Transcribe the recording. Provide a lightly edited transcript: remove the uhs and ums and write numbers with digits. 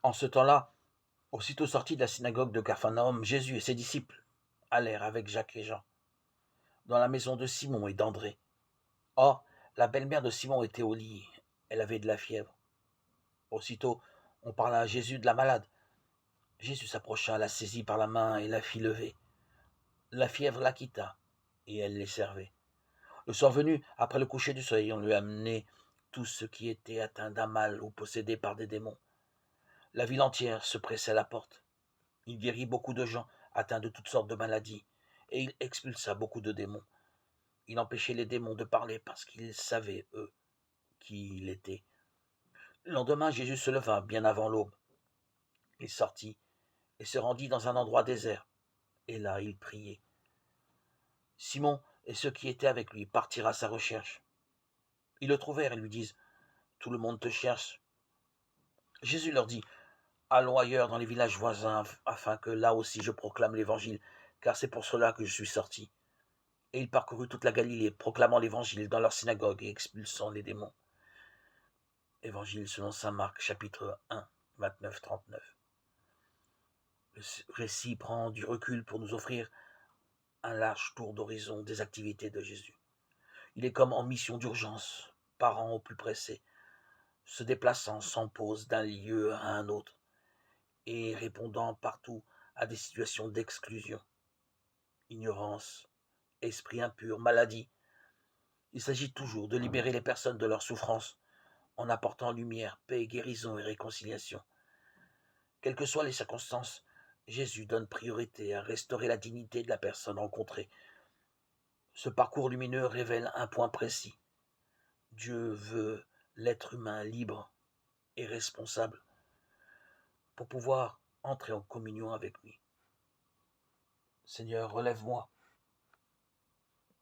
En ce temps-là, aussitôt sortis de la synagogue de Capharnaüm, Jésus et ses disciples allèrent avec Jacques et Jean dans la maison de Simon et d'André. Or, la belle-mère de Simon était au lit, elle avait de la fièvre. Aussitôt, on parla à Jésus de la malade. Jésus s'approcha, la saisit par la main et la fit lever. La fièvre la quitta, et elle les servait. Le soir venu, après le coucher du soleil, on lui amenait tous ceux qui étaient atteints d'un mal ou possédés par des démons. La ville entière se pressait à la porte. Il guérit beaucoup de gens atteints de toutes sortes de maladies, et il expulsa beaucoup de démons. Il empêchait les démons de parler parce qu'ils savaient, eux, qui il était. Le lendemain, Jésus se leva bien avant l'aube. Il sortit et se rendit dans un endroit désert, et là il priait. Simon et ceux qui étaient avec lui partirent à sa recherche. Ils le trouvèrent et lui disent: Tout le monde te cherche. Jésus leur dit: Allons ailleurs dans les villages voisins, afin que là aussi je proclame l'évangile, car c'est pour cela que je suis sorti. Et il parcourut toute la Galilée, proclamant l'évangile dans leurs synagogues et expulsant les démons. Évangile selon saint Marc, chapitre 1, 29-39. Le récit prend du recul pour nous offrir un large tour d'horizon des activités de Jésus. Il est comme en mission d'urgence, parant au plus pressé, se déplaçant sans pause d'un lieu à un autre et répondant partout à des situations d'exclusion, ignorance, esprit impur, maladie. Il s'agit toujours de libérer les personnes de leur souffrance en apportant lumière, paix, guérison et réconciliation. Quelles que soient les circonstances, Jésus donne priorité à restaurer la dignité de la personne rencontrée. Ce parcours lumineux révèle un point précis. Dieu veut l'être humain libre et responsable pour pouvoir entrer en communion avec lui. Seigneur, relève-moi